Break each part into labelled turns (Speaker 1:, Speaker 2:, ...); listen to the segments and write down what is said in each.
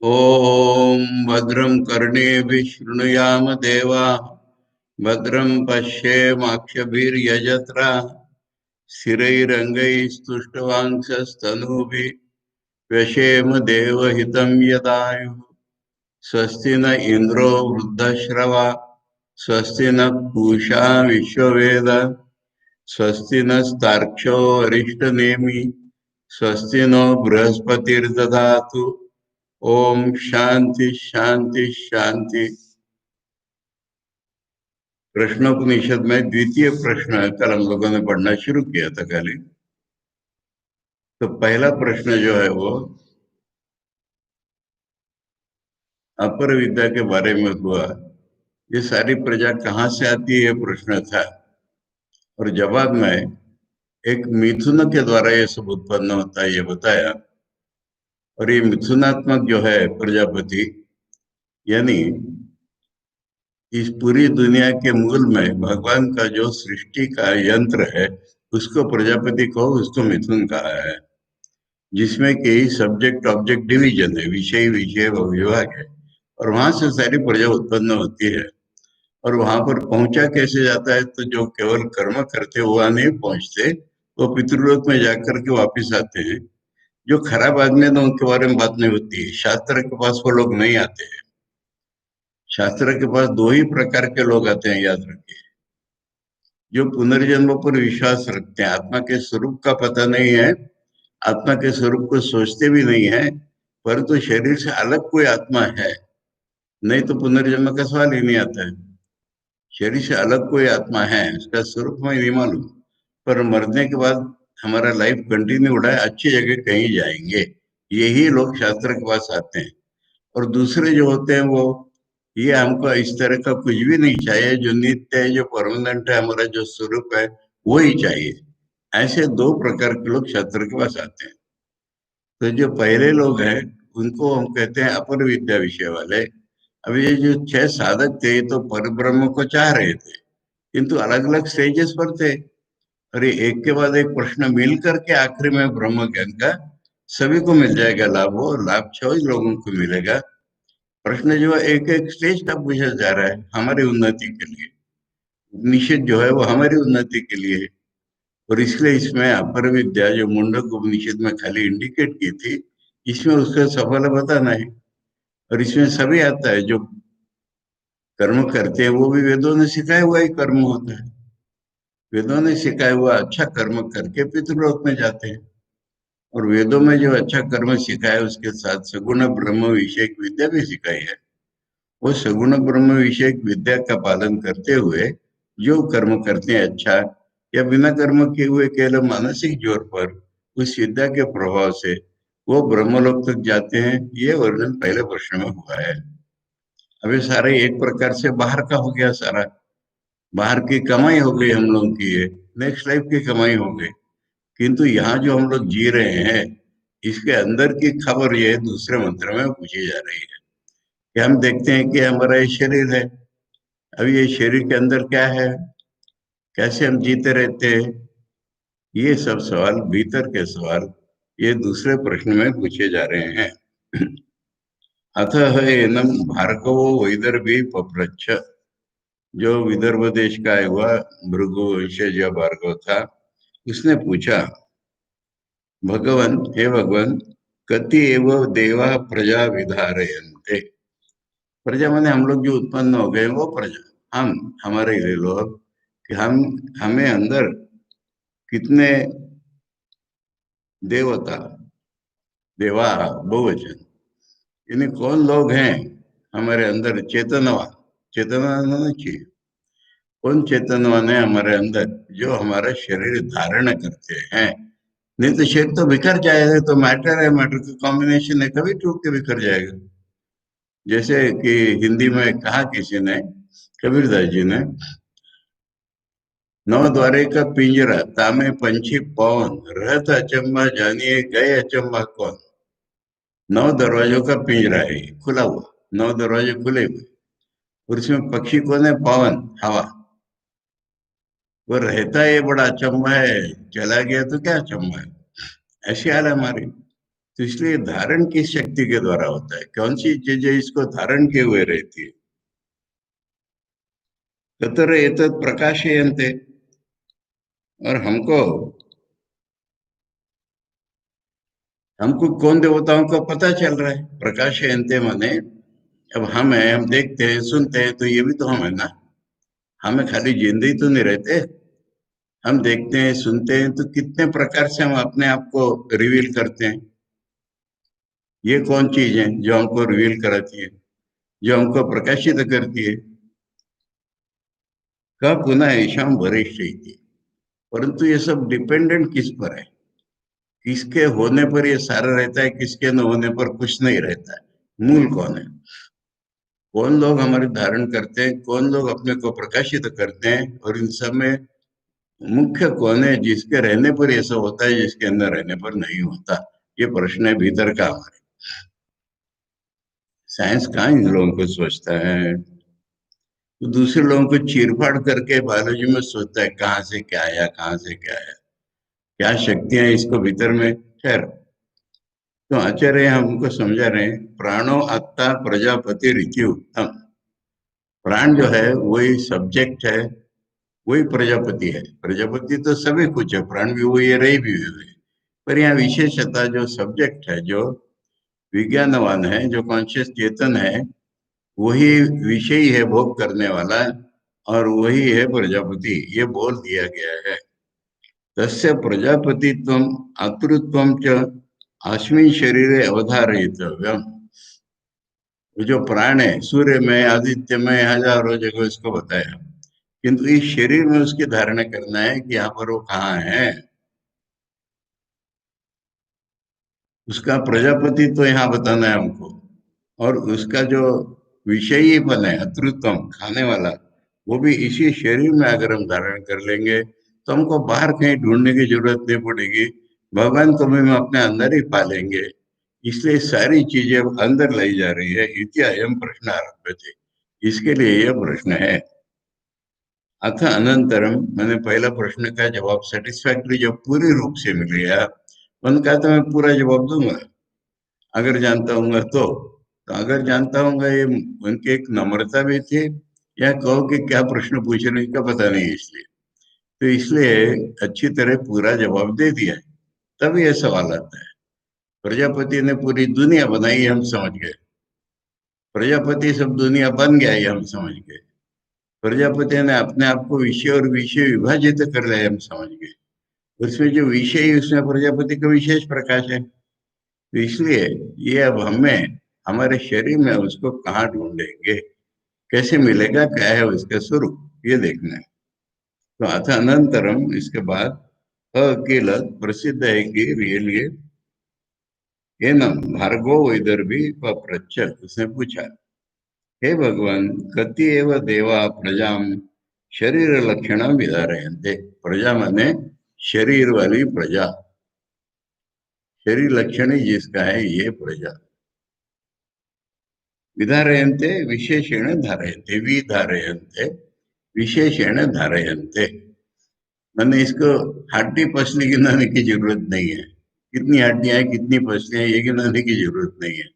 Speaker 1: ॐ भद्रं कर्णेभिः शृणुयाम देवाः भद्रं पश्येमाक्षभिर्यजत्राः स्थिरैरङ्गैस्तुष्टवांसस्तनूभिः व्यशेम देवहितं यदायुः स्वस्ति न इन्द्रो वृद्धश्रवा स्वस्ति न पूषा विश्ववेदाः स्वस्ति नस्तार्क्ष्यो अरिष्टनेमि स्वस्ति नो बृहस्पतिर्दधातु। ओम शांति शांति शांति। प्रश्नोपनिषद में द्वितीय प्रश्न कल हम लोगों ने पढ़ना शुरू किया था कल ही। तो पहला प्रश्न जो है वो अपर विद्या के बारे में हुआ। ये सारी प्रजा कहाँ से आती है, ये प्रश्न था। और जवाब में एक मिथुन के द्वारा ये सब उत्पन्न होता है, ये बताया। और ये मिथुनात्मक जो है प्रजापति, यानी इस पूरी दुनिया के मूल में भगवान का जो सृष्टि का यंत्र है, उसको प्रजापति कहो, उसको मिथुन कहा है। जिसमें कि सब्जेक्ट ऑब्जेक्ट डिवीजन है, विषय विषय विभाग है। और वहां से सारी प्रजा उत्पन्न होती है। और वहां पर पहुंचा कैसे जाता है, तो जो केवल कर्म करते हुआ नहीं पहुंचते, वो पितृलोक में जाकर के वापिस आते हैं। जो खराब आदमी है, तो उनके बारे में बात नहीं होती है। शास्त्र के पास वो लोग नहीं आते हैं। शास्त्र के पास दो ही प्रकार के लोग आते हैं, याद रखिए। जो पुनर्जन्म पर विश्वास रखते हैं, आत्मा के स्वरूप का पता नहीं है, आत्मा के स्वरूप को सोचते भी नहीं है, परंतु शरीर से अलग कोई आत्मा है, नहीं तो पुनर्जन्म का सवाल ही नहीं आता है। शरीर से अलग कोई आत्मा है, उसका स्वरूप हमें नहीं मालूम, पर मरने के बाद हमारा लाइफ कंटिन्यू हो रहा है, अच्छी जगह कहीं जाएंगे, यही लोग शास्त्र के पास आते हैं। और दूसरे जो होते हैं वो, ये हमको इस तरह का कुछ भी नहीं चाहिए, जो नित्य है, जो परमानेंट है, हमारा जो स्वरूप है वो ही चाहिए। ऐसे दो प्रकार के लोग शास्त्र के पास आते हैं। तो जो पहले लोग हैं, उनको हम कहते हैं अपर विद्या विषय वाले। अब ये जो छह साधक थे, ये तो पर ब्रह्म को चाह रहे थे, किंतु अलग अलग स्टेजेस पर थे। और ये एक के बाद एक प्रश्न मिल करके आखिरी में ब्रह्म ज्ञान का सभी को मिल जाएगा लाभ, वो लाभ छह ही लोगों को मिलेगा। प्रश्न जो है एक एक स्टेज का पूछा जा रहा है हमारी उन्नति के लिए। उपनिषद जो है वो हमारी उन्नति के लिए है। और इसलिए इसमें अपर विद्या जो मुंडक उपनिषद में खाली इंडिकेट की थी, इसमें उसका सफल बताना है। और इसमें सभी आता है, जो कर्म करते हैं वो भी वेदों ने सिखाया हुआ ही कर्म होता है। वेदों ने सिखाया हुआ अच्छा कर्म करके पितृलोक में जाते हैं। और वेदों में जो अच्छा कर्म सिखाया है, उसके साथ सगुण ब्रह्म विषयक विद्या भी सिखाई है। वो सगुण ब्रह्म विषयक विद्या का पालन करते हुए जो कर्म करते हैं अच्छा, या बिना कर्म किए हुए केवल मानसिक जोर पर उस विद्या के प्रभाव से वो ब्रह्मलोक तक जाते हैं, ये वर्णन पहले प्रश्न में हुआ है। अभी सारे एक प्रकार से बाहर का हो गया सारा। बाहर की कमाई हो गई हम लोगों की, ये नेक्स्ट लाइफ की कमाई हो गई। किंतु यहाँ जो हम लोग जी रहे हैं, इसके अंदर की खबर ये दूसरे मंत्र में पूछी जा रही है। कि हम देखते हैं कि हमारा ये शरीर है, अब ये शरीर के अंदर क्या है, कैसे हम जीते रहते हैं, ये सब सवाल, भीतर के सवाल, ये दूसरे प्रश्न में पूछे जा रहे हैं। अतः एनम भार्गवो वैदर्भी पप्रच्छ। जो विदर्भ देश का है हुआ भृगु वंशज भार्गव था, उसने पूछा, भगवन हे भगवान, कति एव देवा प्रजा विधारयन्ते। प्रजा माने हम लोग जो उत्पन्न हो गए वो प्रजा, हम हमारे लिए लोग, कि हम हमें अंदर कितने देवता, देवा बहुवचन, यानी कौन लोग हैं हमारे अंदर चेतनवान। चेतनवान होना चाहिए। कौन चेतनवान है हमारे अंदर, जो हमारा शरीर धारण करते हैं। नहीं तो शरीर तो बिखर जाएगा, तो मैटर है, मैटर का कॉम्बिनेशन है, कभी टूट के बिखर जाएगा। जैसे कि हिंदी में कहा किसी ने, कबीरदास जी ने, नौ द्वारे का पिंजरा तामे पंछी पवन, रहत अचंबा जानिए गए अचंबा कौन। नौ दरवाजों का पिंजरा है, खुला हुआ, नौ दरवाजे खुले हुए, और इसमें पक्षी कौन है, पवन, हवा। वो रहता है, ये बड़ा अचंबा है, चला गया तो क्या अचंबा है। ऐसी हाल है हमारी। तो तो इसलिए धारण किस शक्ति के द्वारा होता है, कौन सी चीजें इसको धारण किए हुए रहती है। तत्र एतत् प्रकाशयन्ते, और हमको कौन देवताओं का पता चल रहा है। प्रकाशयन्ते माने अब हम हैं, हम देखते हैं सुनते हैं, तो ये भी तो हम है ना। हमें खाली जिंदे ही तो नहीं रहते, हम देखते हैं सुनते हैं, तो कितने प्रकार से हम अपने आप को रिवील करते हैं। ये कौन चीज है जो हमको रिवील कराती है, जो हमको प्रकाशित करती है। का पुनः ऐशाम वरिष्ठ थी, परंतु ये सब डिपेंडेंट किस पर है, किसके होने पर ये सारा रहता है, किसके न होने पर कुछ नहीं रहता है। मूल कौन है, कौन लोग हमारे धारण करते हैं, कौन लोग अपने को प्रकाशित करते हैं, और इन सब में मुख्य कौन है जिसके रहने पर ये सब होता है, जिसके अंदर रहने पर नहीं होता। ये प्रश्न है भीतर का हमारे। साइंस कहाँ इन लोगों को सोचता है, तो दूसरे लोगों को चीरफाड़ करके बायोलॉजी में सोचता है कहाँ से क्या आया, कहाँ से क्या आया, क्या शक्तियां इसको भीतर में। खैर, तो आचार्य हमको समझा रहे हैं, प्राणो आत्ता प्रजापति ऋचि उत्तम। प्राण जो है वही सब्जेक्ट है, वही प्रजापति है। प्रजापति तो सभी कुछ है, प्राण भी वही है, रही भी हुई है। पर यहाँ विशेषता जो सब्जेक्ट है, जो विज्ञानवान है, जो कॉन्शियस चेतन है, वही विषय है भोग करने वाला, और वही है प्रजापति। ये बोल दिया गया है। तस्य प्रजापतित्वम आतृत्वम च अस्मिन् शरीरे अवधारयितव्यम। वो जो प्राण है, सूर्य में, आदित्य में, हजारों जगह इसको बताया, किंतु इस शरीर में उसकी धारणा करना है कि यहाँ पर वो कहाँ है। उसका प्रजापति तो यहाँ बताना है हमको, और उसका जो विषयीपन है, अतृत्वम, खाने वाला, वो भी इसी शरीर में अगर हम धारण कर लेंगे, तो हमको बाहर कहीं ढूंढने की जरूरत नहीं पड़ेगी। भगवान को भी हम अपने अंदर ही पालेंगे। इसलिए सारी चीजें अब अंदर लाई जा रही है। इति अयम प्रश्न आरभ्य थे, इसके लिए यह प्रश्न है। अथ अनंतरम, मैंने पहला प्रश्न का जवाब सेटिस्फैक्टरी जो पूरी रूप से मिल गया, उनका तो मैं पूरा जवाब दूंगा अगर जानता हूँ तो अगर जानता हूँ ये उनकी एक नम्रता भी थी, या कहो कि क्या प्रश्न पूछ रहे हैं, का पता नहीं, इसलिए तो इसलिए अच्छी तरह पूरा जवाब दे दिया। तब ये सवाल आता है, प्रजापति ने पूरी दुनिया बनाई हम समझ गए, प्रजापति सब दुनिया बन गया ये हम समझ गए, प्रजापति ने अपने आप को विषय और विषय विभाजित कर लिया हम समझ गए, उसमें जो विषय है उसमें प्रजापति का विशेष प्रकाश है। तो इसलिए ये अब हमें हमारे शरीर में उसको कहाँ ढूंढेंगे, कैसे मिलेगा, क्या है उसका स्वरूप, ये देखना है। तो अथ अनंतरम, इसके बाद अकेल प्रसिद्ध है कि रियली एनम भार्गव वैदर्भी पप्रच्छ, उसने पूछा, हे भगवान, कति एव देवा प्रजाम शरीर लक्षण विधारयन्ते। प्रजा माने शरीर वाली प्रजा, शरीर लक्षण ही जिसका है ये प्रजा। विधारयन्ते विशेषेण धारयन्ते, विधारयन्ते विशेषेण धारयन्ते, मैंने इसको हड्डी पसली गिनाने की जरूरत नहीं है, कितनी हड्डियां हैं, कितनी पसलियां हैं, ये गिनाने की जरूरत नहीं है।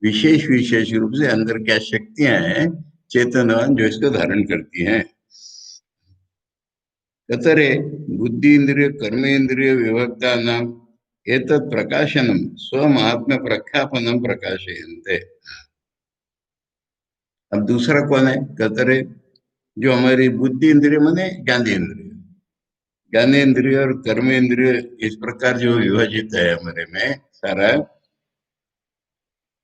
Speaker 1: विशेष विशेष रूप से अंदर क्या शक्तियां हैं चेतनवान, जो इसको धारण करती हैं। ततरे बुद्धि इंद्रिय कर्मेंद्रिय विभक्ता नाम एतत् प्रकाशनम स्वमात्म प्रख्यापनम प्रकाशयन्ते। अब दूसरा कौन है, कतरे, जो हमारी बुद्धि इंद्रिय माने ज्ञानेन्द्रिय, ज्ञानेन्द्रिय और कर्मेंद्रिय इस प्रकार जो विभाजित है हमारे में सारा,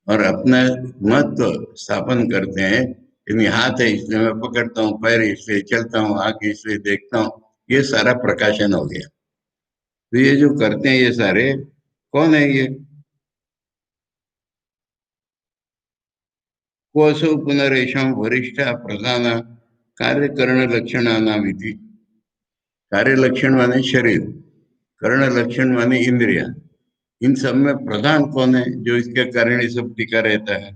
Speaker 1: और अपना महत्व स्थापन करते हैं। यानी हाथ है इसलिए मैं पकड़ता हूँ, पैर इसलिए चलता हूँ, आंख इसलिए देखता हूँ, ये सारा प्रकाशन हो गया। तो ये जो करते हैं ये सारे कौन है ये, कोसो पुनरेशम वरिष्ठ प्रधान कार्य करण लक्षणानाम इति। कार्य लक्षण माने शरीर, कर्ण लक्षण माने इंद्रिया, इन सब में प्रधान कौन है जो इसके कारण ये सब टिका रहता है।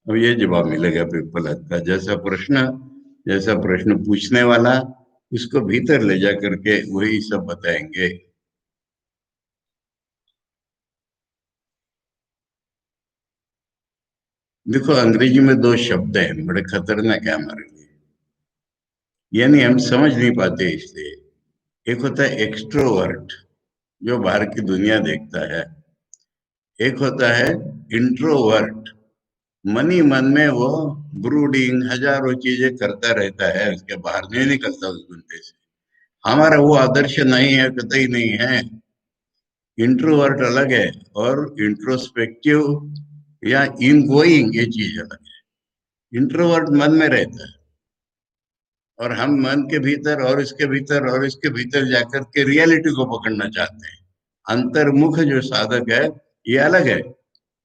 Speaker 1: अब ये जवाब मिलेगा पिपलत का, जैसा प्रश्न जैसा प्रश्न पूछने वाला उसको भीतर ले जा करके वही सब बताएंगे। देखो, अंग्रेजी में दो शब्द हैं बड़े खतरनाक है हमारे लिए, यानी हम समझ नहीं पाते इसलिए। एक होता है एक्सट्रोवर्ट, जो बाहर की दुनिया देखता है। एक होता है इंट्रोवर्ट, मन ही मन में वो ब्रूडिंग हजारों चीजें करता रहता है, उसके बाहर नहीं निकलता उस दुनिया से। हमारा वो आदर्श नहीं है, कतई नहीं है। इंट्रोवर्ट अलग है और इंट्रोस्पेक्टिव या इन गोइंग ये चीज अलग है। इंट्रोवर्ट मन में रहता है और हम मन के भीतर और इसके भीतर और इसके भीतर जाकर के रियलिटी को पकड़ना चाहते हैं। अंतर्मुख जो साधक है ये अलग है।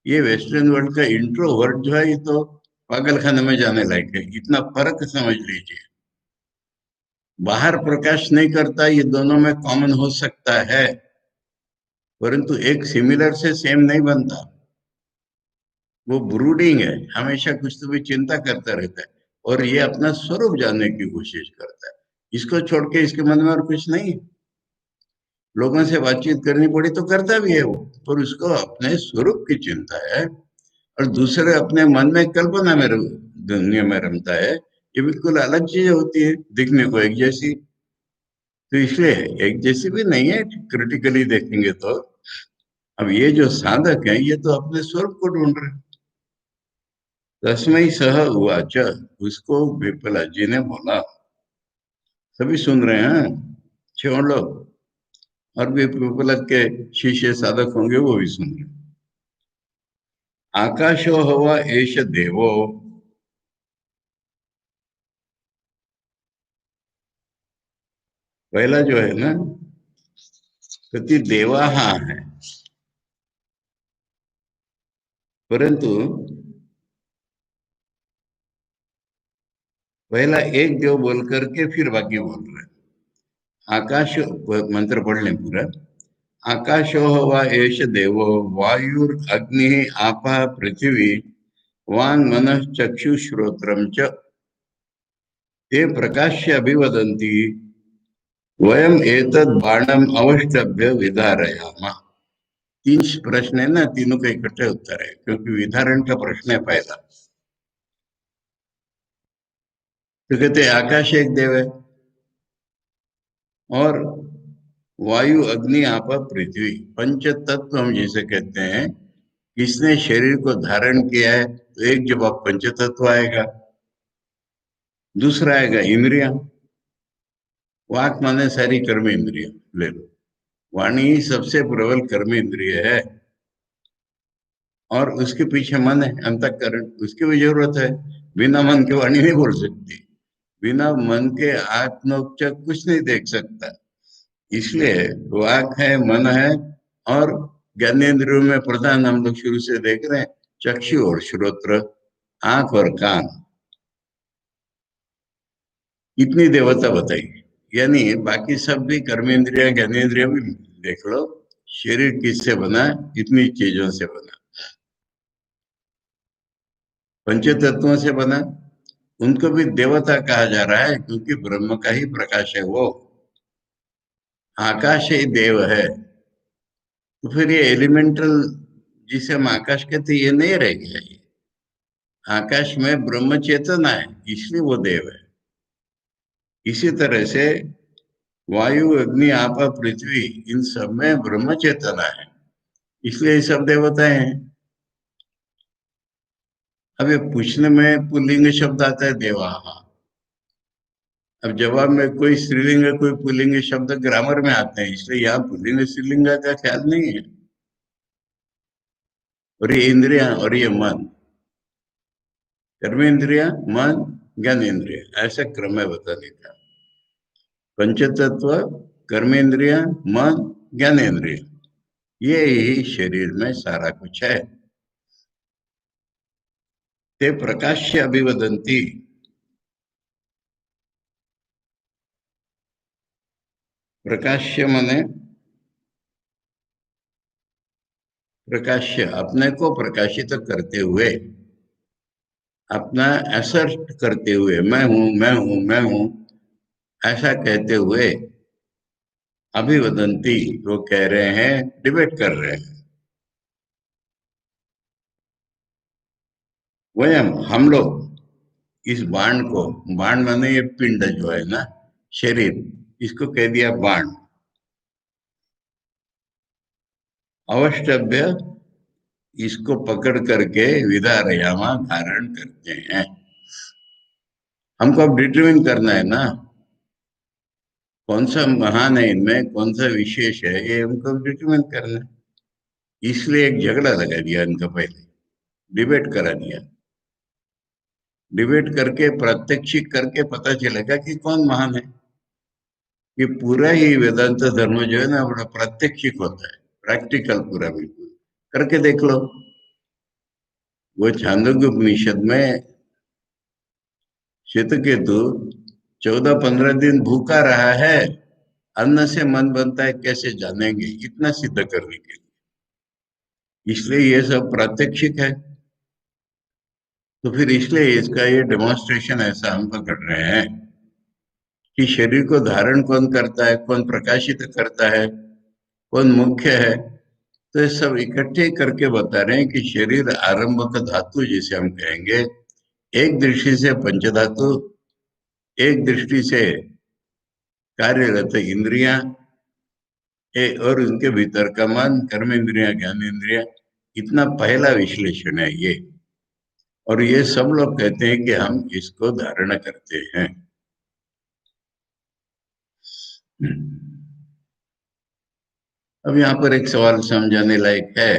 Speaker 1: ये वेस्टर्न वर्ल्ड का इंट्रोवर्ट जो है ये तो पागल खाने में जाने लायक है, इतना फर्क समझ लीजिए। बाहर प्रकाश नहीं करता, ये दोनों में कॉमन हो सकता है, परंतु एक सिमिलर से सेम नहीं बनता। वो ब्रूडिंग है, हमेशा कुछ तो भी चिंता करता रहता है और ये अपना स्वरूप जानने की कोशिश करता है। इसको छोड़ के इसके मन में और कुछ नहीं है। लोगों से बातचीत करनी पड़ी तो करता भी है वो, पर उसको अपने स्वरूप की चिंता है। और दूसरे अपने मन में कल्पना में दुनिया में रमता है। ये बिल्कुल अलग चीज होती है, दिखने को एक जैसी। तो इसलिए एक जैसी भी नहीं है क्रिटिकली देखेंगे तो। अब ये जो साधक है ये तो अपने स्वरूप को ढूंढ रहे हैं। तस्मै सह उवाच, उसको विप्ला जी ने बोला। सभी सुन रहे हैं, छह लोग, और भी विप्लव के शिष्य साधक होंगे वो भी सुन रहे हैं। आकाशो हवा एष देवो, पहला जो है ना, प्रति देवा हाँ है, परंतु पहला एक देव बोल करके फिर बाकी बोल रहे हैं। आकाश, मंत्र पढ़ लें पूरा। आकाशो वा एष देवो, वायुर अग्नि आपा पृथ्वी, वांग मनः चक्षुश्रोत्रम च, ते प्रकाश्य अभिवदन्ति, वयम एतद् बाणम अवष्टभ्य विधारयामा। तीन प्रश्न है ना, तीनों का इकट्ठे उत्तर है, क्योंकि विधारण का प्रश्न है पहला। तो कहते हैं आकाश एक देव है, और वायु अग्नि आपा पृथ्वी, पंच तत्व हम जिसे कहते हैं। किसने शरीर को धारण किया है, तो एक जवाब पंच तत्व आएगा। दूसरा आएगा इंद्रिया। वाक माने सारी कर्म इंद्रिया ले लो। वाणी ही सबसे प्रबल कर्म इंद्रिय है, और उसके पीछे मन है, अंतःकरण, उसकी भी जरूरत है। बिना मन के वाणी नहीं बोल सकती। बिना मन के आत्मोपचार कुछ नहीं देख सकता। इसलिए वाक है, मन है, और ज्ञानेंद्रियों में प्रधान हम लोग शुरू से देख रहे हैं चक्षु और श्रोत्र, आंख और कान। इतनी देवता बताई, यानी बाकी सब भी कर्मेंद्रिय ज्ञानेंद्रिय भी देख लो। शरीर किससे बना, इतनी चीजों से बना, पंच तत्वों से बना। उनको भी देवता कहा जा रहा है क्योंकि ब्रह्म का ही प्रकाश है वो। आकाश ही देव है, तो फिर ये एलिमेंटल जिसे हम आकाश कहते हैं, ये नहीं रह गया ये। आकाश में ब्रह्म चेतना है, इसलिए वो देव है। इसी तरह से वायु अग्नि आपा पृथ्वी, इन सब में ब्रह्म चेतना है, इसलिए ये सब देवताएं हैं। अब ये पूछने में पुल्लिंग शब्द आता है देवा। अब जवाब में कोई स्त्रीलिंग कोई पुल्लिंग शब्द ग्रामर में आते हैं, इसलिए यहाँ पुल्लिंग स्त्रीलिंग का ख्याल नहीं है। और ये इंद्रिया और ये मन, कर्मेंद्रिया, मन, ज्ञानेन्द्रिय, ऐसा क्रम है बताने का। पंचतत्व, कर्मेंद्रिया, मन, ज्ञानेन्द्रिय, ये ही शरीर में सारा कुछ है। ते प्रकाश्य अभिवदंती, प्रकाश्य माने प्रकाश्य, अपने को प्रकाशित करते हुए। अपना असर्ट करते हुए, मैं हूं मैं हूं मैं हूं, ऐसा कहते हुए अभिवदंती, वो कह रहे हैं, डिबेट कर रहे हैं। वही हम लोग इस बाण को, बाण माने ये पिंड जो है ना, शरीर, इसको कह दिया बाण। अवष्टभ्य इसको पकड़ करके विदारयामा धारण करते हैं। हमको अब डिटरमिन करना है ना, कौन सा महान है इनमें, कौन सा विशेष है, ये हमको डिटरमिन करना है। इसलिए एक झगड़ा लगा दिया इनका, पहले डिबेट करा दिया। डिबेट करके प्रात्यक्षिक करके पता चलेगा कि कौन महान है। ये पूरा ही वेदांत धर्म जो है ना, बड़ा प्रात्यक्षिक होता है, प्रैक्टिकल पूरा, बिल्कुल करके देख लो। वो छांदोग्य उपनिषद में श्वेतकेतु 14-15 दिन भूखा रहा है, अन्न से मन बनता है कैसे जानेंगे, इतना सिद्ध करने के लिए। इसलिए ये सब प्रात्यक्षिक है। तो फिर इसलिए इसका ये डेमोन्स्ट्रेशन ऐसा हम पकड़ रहे हैं कि शरीर को धारण कौन करता है, कौन प्रकाशित करता है, कौन मुख्य है। तो ये सब इकट्ठे करके बता रहे हैं कि शरीर आरंभक धातु जिसे हम कहेंगे, एक दृष्टि से पंचधातु, एक दृष्टि से कार्यरत इंद्रियां, और उनके भीतर का मन, कर्म इंद्रिया, ज्ञान इंद्रिया, इतना पहला विश्लेषण है ये। और ये सब लोग कहते हैं कि हम इसको धारण करते हैं। अब यहाँ पर एक सवाल समझाने लायक है।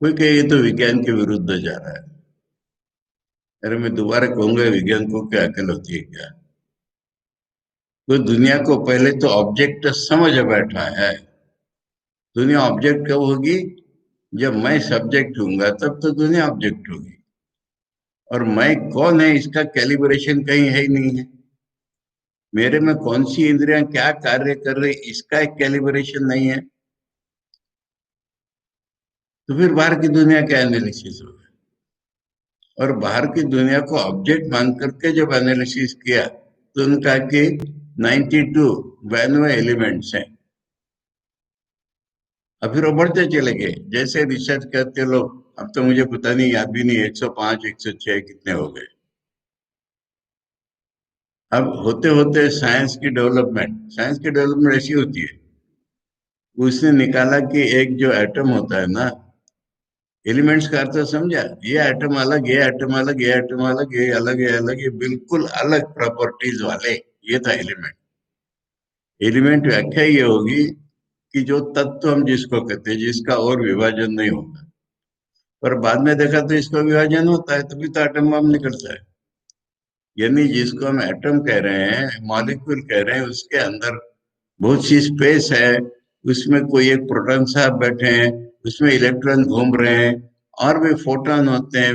Speaker 1: कोई कहे ये तो विज्ञान के विरुद्ध जा रहा है। अरे मैं दोबारा कहूंगा, विज्ञान को क्या अकल होती है क्या? वो दुनिया को पहले तो ऑब्जेक्ट समझ बैठा है। दुनिया ऑब्जेक्ट कब होगी? जब मैं सब्जेक्ट हूंगा तब तो दुनिया ऑब्जेक्ट होगी। और मैं कौन है इसका कैलिब्रेशन कहीं है ही नहीं है। मेरे में कौन सी इंद्रियां क्या कार्य कर रही, इसका एक कैलिब्रेशन नहीं है। तो फिर बाहर की दुनिया का एनालिसिस होगा। और बाहर की दुनिया को ऑब्जेक्ट मान करके जब एनालिसिस किया तो उनका कि 92 92 एलिमेंट्स हैं। अब फिर वो बढ़ते चले गए, जैसे रिसर्च करते लोग। अब तो मुझे पता नहीं, याद भी नहीं, 105 106 कितने हो गए। अब होते होते साइंस की डेवलपमेंट ऐसी होती है। उसने निकाला कि एक जो एटम होता है ना, एलिमेंट्स का अर्थ समझा, ये एटम अलग, ये एटम अलग, ये एटम अलग, ये अलग, ये अलग, ये बिल्कुल अलग प्रॉपर्टीज वाले, ये था एलिमेंट। एलिमेंट व्याख्या ये होगी कि जो तत्व हम जिसको कहते हैं, जिसका और विभाजन नहीं होगा। पर बाद में देखा तो इसका विभाजन होता है, तभी तो एटम बम निकलता है। यानी जिसको हम एटम कह रहे हैं, मॉलिक्यूल कह रहे हैं, उसके अंदर बहुत सी स्पेस है। उसमें कोई एक प्रोटॉन साहब बैठे हैं, उसमें इलेक्ट्रॉन घूम रहे हैं, और भी फोटॉन होते हैं,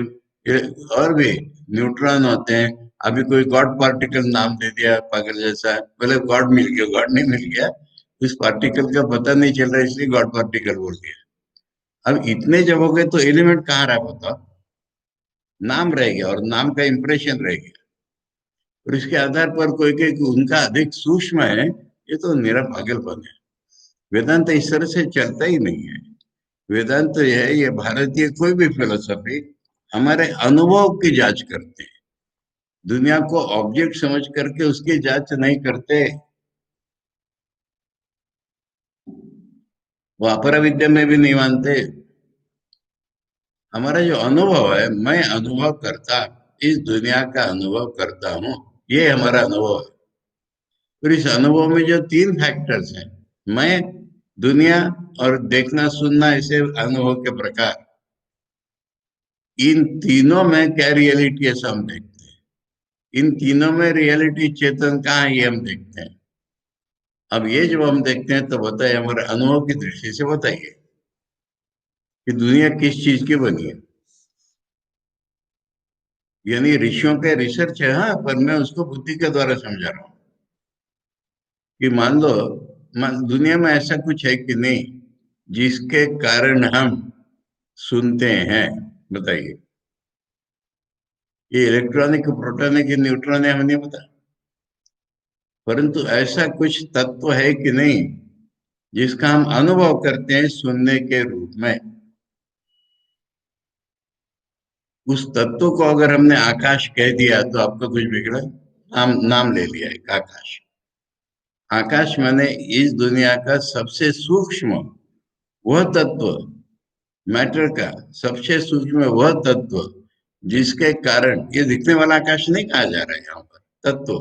Speaker 1: और भी न्यूट्रॉन होते हैं। अभी कोई गॉड पार्टिकल नाम दे दिया पागल जैसा, बोले गॉड मिल गया, गॉड नहीं मिल गया, उस पार्टिकल का पता नहीं चल रहा, इसलिए गॉड पार्टिकल बोल दिया। अब इतने जब हो गए तो एलिमेंट कहाँ रहा बताओ? नाम रह गया, और नाम का इंप्रेशन रह गया। और इसके आधार पर कोई कहे कि उनका अधिक सूक्ष्म है, ये तो मेरा पागलपन है। वेदांत इस तरह से चलता ही नहीं है। वेदांत तो यह है, ये भारतीय कोई भी फिलोसफी हमारे अनुभव की जांच करते हैं। दुनिया को ऑब्जेक्ट समझ करके उसकी जांच नहीं करते। वो अपरा विद्या में भी नहीं मानते। हमारा जो अनुभव है, मैं अनुभव करता, इस दुनिया का अनुभव करता हूँ, ये हमारा अनुभव है। फिर इस अनुभव में जो 3 फैक्टर्स हैं, मैं, दुनिया और देखना सुनना, इसे अनुभव के प्रकार, इन तीनों में क्या रियलिटी है सब हम देखते हैं। इन तीनों में रियलिटी चेतन कहाँ है, ये हम देखते हैं। अब ये जब हम देखते हैं तो बताइए, हमारे अनुभव की दृष्टि से बताइए कि दुनिया किस चीज की बनी है। यानी ऋषियों के रिसर्च है, हाँ, पर मैं उसको बुद्धि के द्वारा समझा रहा हूँ कि मान लो, दुनिया में ऐसा कुछ है कि नहीं, जिसके कारण हम सुनते हैं। बताइए, ये इलेक्ट्रॉन है कि प्रोटॉन है कि न्यूट्रॉन है, हमें नहीं पता। परंतु ऐसा कुछ तत्व है कि नहीं जिसका हम अनुभव करते हैं सुनने के रूप में। उस तत्व को अगर हमने आकाश कह दिया तो आपका कुछ बिगड़ा? नाम नाम ले लिया एक आकाश। आकाश माने इस दुनिया का सबसे सूक्ष्म वह तत्व, मैटर का सबसे सूक्ष्म वह तत्व जिसके कारण ये दिखने वाला आकाश नहीं कहा जा रहा है यहाँ पर, तत्व,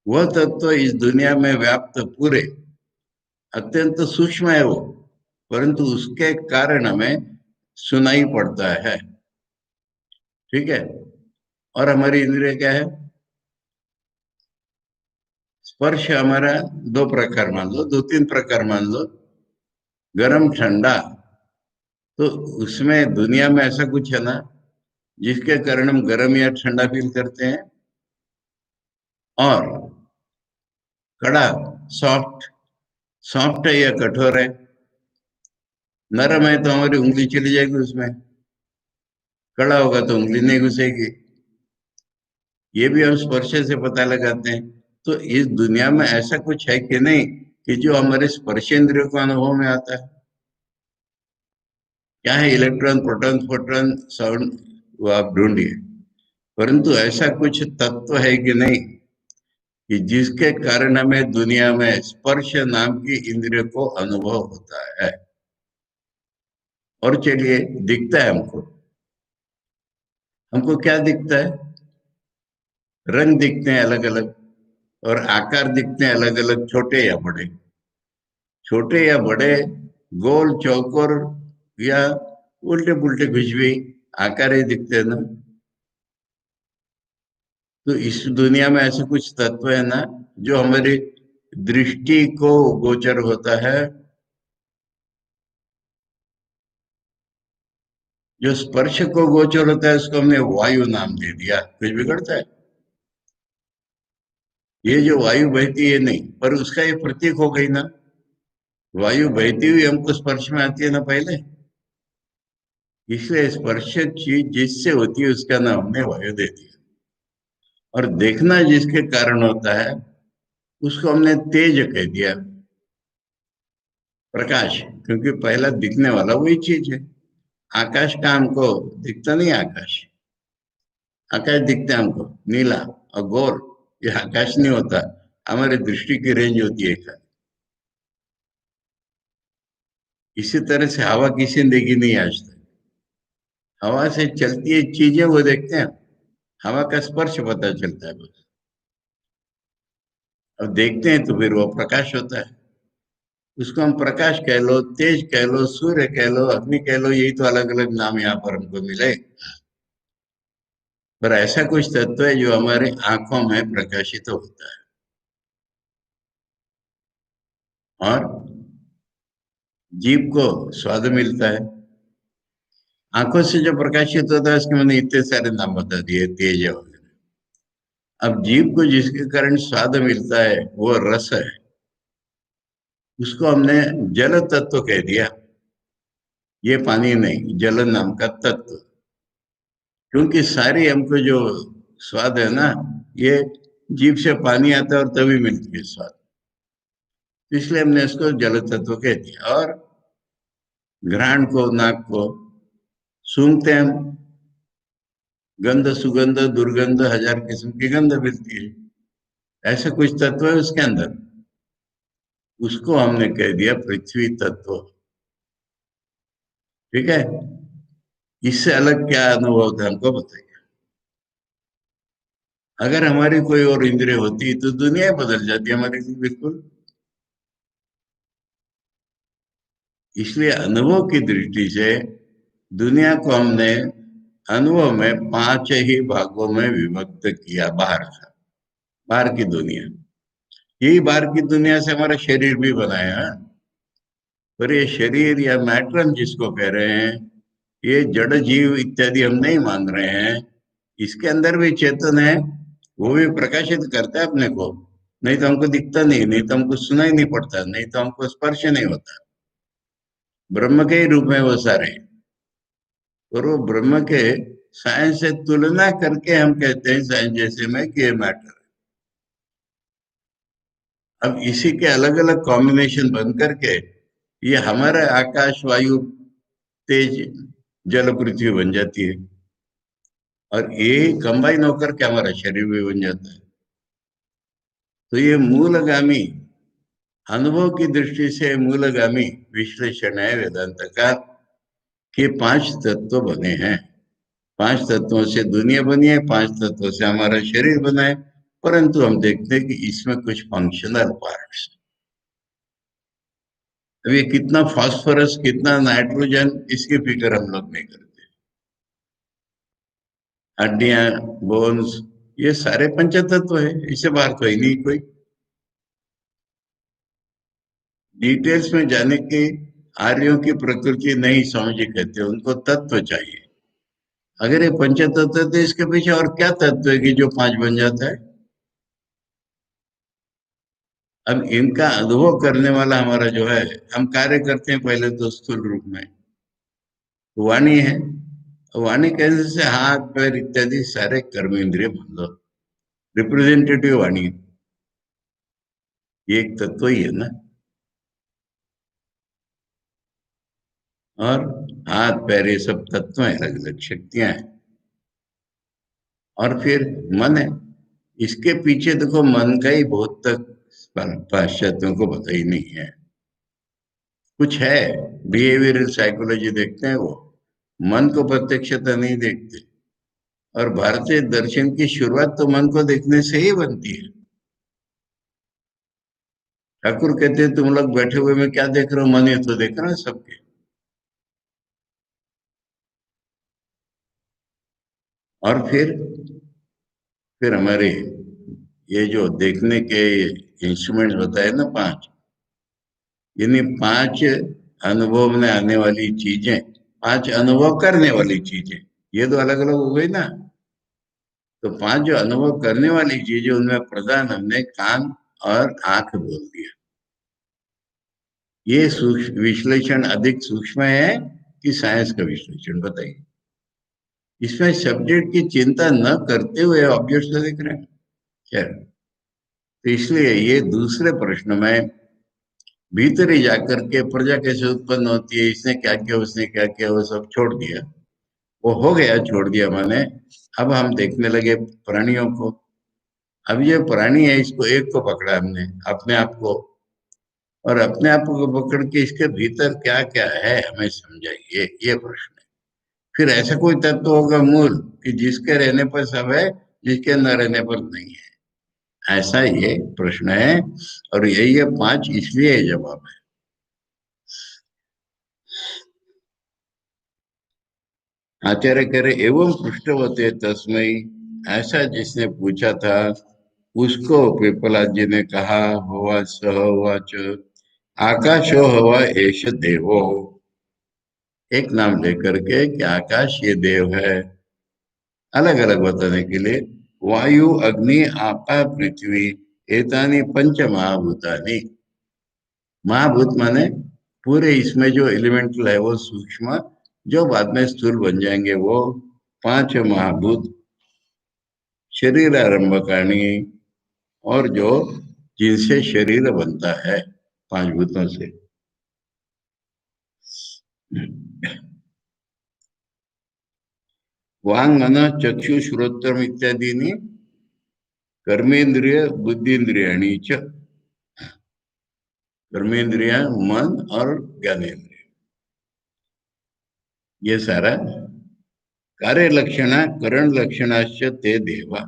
Speaker 1: वह तत्व इस दुनिया में व्याप्त पूरे अत्यंत सूक्ष्म है वो, परंतु उसके कारण हमें सुनाई पड़ता है। ठीक है। और हमारी इंद्रिय क्या है? स्पर्श हमारा दो प्रकार मान लो, दो तीन प्रकार मान लो, गरम ठंडा। तो उसमें दुनिया में ऐसा कुछ है ना जिसके कारण हम गरम या ठंडा फील करते हैं? और कड़ा, सॉफ्ट, सॉफ्ट है या कठोर है? नरम है तो हमारी उंगली चली जाएगी उसमें, कड़ा होगा तो उंगली नहीं घुसेगी। ये भी हम स्पर्श से पता लगाते हैं। तो इस दुनिया में ऐसा कुछ है कि नहीं कि जो हमारे स्पर्शेंद्रियों को अनुभव में आता है? क्या है? इलेक्ट्रॉन, प्रोटॉन, फोटॉन, साउंड, वो आप ढूंढिए। परंतु ऐसा कुछ तत्व है कि नहीं कि जिसके कारण हमें दुनिया में स्पर्श नाम की इंद्रिय को अनुभव होता है? और चलिए, दिखता है हमको, हमको क्या दिखता है? रंग दिखते हैं अलग अलग, और आकार दिखते हैं अलग अलग, छोटे या बड़े, छोटे या बड़े, गोल, चौकोर, या उल्टे पुल्टे कुछ भी आकार ही दिखते हैं ना। तो इस दुनिया में ऐसे कुछ तत्व है ना जो हमारी दृष्टि को गोचर होता है। जो स्पर्श को गोचर होता है उसको हमने वायु नाम दे दिया, कुछ बिगड़ता है? ये जो वायु बहती है नहीं, पर उसका ये प्रतीक हो गई ना। वायु बहती हुई हमको स्पर्श में आती है ना पहले, इसलिए स्पर्श चीज जिससे होती है उसका नाम हमने वायु दे दिया। और देखना जिसके कारण होता है उसको हमने तेज कह दिया, प्रकाश, क्योंकि पहला दिखने वाला वही चीज है। आकाश का हमको दिखता नहीं, आकाश, आकाश दिखता है हमको नीला और गोल, ये आकाश नहीं होता। हमारी दृष्टि की रेंज होती है खाली। इसी तरह से हवा किसी ने देखी नहीं आज तक। हवा से चलती है चीजें वो देखते हैं, हवा का स्पर्श पता चलता है बस। अब देखते हैं तो फिर वो प्रकाश होता है। उसको हम प्रकाश कह लो, तेज कह लो, सूर्य कह लो, अग्नि कह लो, यही तो अलग अलग नाम यहाँ पर हमको मिले। पर ऐसा कुछ तत्व है जो हमारे आंखों में प्रकाशित होता है। और जीभ को स्वाद मिलता है। आंखों से जो प्रकाशित होता है उसके मैंने इतने सारे नाम बता दिए, तेज है वगैरह। अब जीभ को जिसके कारण स्वाद मिलता है वो रस है, उसको हमने जल तत्व कह दिया। ये पानी नहीं, जल नाम का तत्व। क्योंकि सारी हमको जो स्वाद है ना, ये जीभ से पानी आता है और तभी मिलती है स्वाद, इसलिए हमने इसको जल तत्व कह दिया। और घ्राण को, नाक को सूंघते हैं हम, गंध, सुगंध, दुर्गंध, हजार किस्म की गंध मिलती है। ऐसा कुछ तत्व है उसके अंदर, उसको हमने कह दिया पृथ्वी तत्व। ठीक है। इससे अलग क्या अनुभव था हमको बताइए? अगर हमारी कोई और इंद्रिय होती तो दुनिया ही बदल जाती हमारी, बिल्कुल। इसलिए अनुभव की दृष्टि से दुनिया को हमने अनुभव में पांच ही भागों में विभक्त किया। बाहर का, बाहर की दुनिया, यही बाहर की दुनिया से हमारा शरीर भी बनाया है। पर ये शरीर या मैटर हम जिसको कह रहे हैं, ये जड़ जीव इत्यादि हम नहीं मान रहे हैं। इसके अंदर भी चेतन है, वो भी प्रकाशित करता है अपने को। नहीं तो हमको दिखता नहीं, नहीं तो हमको सुनाई नहीं पड़ता, नहीं तो हमको स्पर्श नहीं होता। ब्रह्म के ही रूप में वो सारे, और वो ब्रह्म के साइंस से तुलना करके हम कहते हैं साइंस जैसे में कि ये मैटर। अब इसी के अलग अलग कॉम्बिनेशन बन करके ये हमारा आकाश वायु तेज जल पृथ्वी बन जाती है, और ये कंबाइन होकर के हमारा शरीर भी बन जाता है। तो ये मूलगामी, अनुभव की दृष्टि से मूलगामी विश्लेषण है वेदांत का कि पांच तत्व बने हैं। पांच तत्वों से दुनिया बनी है, पांच तत्वों से हमारा शरीर बना है, परंतु हम देखते हैं कि इसमें कुछ फंक्शनल पार्ट्स। अब ये कितना फास्फोरस कितना नाइट्रोजन इसकी फिक्र हम लोग नहीं करते। हड्डियां, बोन्स, ये सारे पंचतत्व है, इससे बाहर कोई नहीं कोई। डिटेल्स में जाने के आर्यों की प्रकृति नहीं समझ कहते, उनको तत्व चाहिए। अगर ये पंचतत्व है तो इसके पीछे और क्या तत्व है कि जो पांच बन जाता है। अब इनका अनुभव करने वाला हमारा जो है, हम कार्य करते हैं पहले तो स्थूल रूप में, वाणी है। वाणी कहने से हाथ पैर इत्यादि सारे कर्म इंद्रिय मान लो, रिप्रेजेंटेटिव वाणी, ये एक तत्व ही है ना। और हाथ पैर ये सब तत्व है, अलग अलग शक्तियां हैं। और फिर मन है, इसके पीछे देखो मन का ही बहुत तक पाश्चात्यों को पता ही नहीं है। कुछ है, बिहेवियरल साइकोलॉजी देखते हैं वो, मन को प्रत्यक्षता नहीं देखते। और भारतीय दर्शन की शुरुआत तो मन को देखने से ही बनती है। ठाकुर कहते हैं तुम लोग बैठे हुए में क्या देख रहे हो, मन ही तो देख रहा है सबके। और फिर हमारे ये जो देखने के इंस्ट्रूमेंट्स बताए ना पांच, यानी पांच अनुभव में आने वाली चीजें, पांच अनुभव करने वाली चीजें, ये तो अलग अलग हो गई ना। तो पांच जो अनुभव करने वाली चीजें उनमें प्रधान हमने कान और आंख बोल दिया। ये विश्लेषण अधिक सूक्ष्म है कि साइंस का विश्लेषण, बताइए। इसमें सब्जेक्ट की चिंता न करते हुए ऑब्जेक्ट को देख रहे हैं। खैर, तो इसलिए ये दूसरे प्रश्न में भीतर ही जाकर के प्रजा कैसे उत्पन्न होती है, इसने क्या किया उसने क्या किया, वो सब छोड़ दिया। वो हो गया, छोड़ दिया मैंने। अब हम देखने लगे प्राणियों को। अब ये प्राणी है, इसको एक को पकड़ा हमने, अपने आप को, और अपने आप को पकड़ के इसके भीतर क्या क्या है हमें समझाइए, ये प्रश्न है। फिर ऐसा कोई तत्व होगा मूल कि जिसके रहने पर सब है, जिसके न रहने पर नहीं है, ऐसा ये प्रश्न है। और यही है पांच, इसलिए ये जवाब है। आचार्य कह रहे एवं पृष्ठवते तस्मय, ऐसा जिसने पूछा था उसको पिपलाद जी ने कहा, होवा सह वाच आकाशो हवा एष देवो। एक नाम लेकर के कि आकाश ये देव है, अलग अलग बताने के लिए। वायु अग्नि आपा पृथ्वी एतानी पंच महाभूतानी। महाभूत माने पूरे इसमें जो एलिमेंटल है वो सूक्ष्म, जो बाद में स्थूल बन जाएंगे वो पांच महाभूत। शरीर आरंभ करनी, और जो जिनसे शरीर बनता है पांच भूतों से। वांग मन चक्षु श्रोत्रम इत्यादि कर्मेंद्रिय बुद्धिन्द्रियाणी च। कर्मेंद्रिय मन और ज्ञानेन्द्रिय, ये सारा कार्य लक्षण करण लक्षणाश्च ते देवा।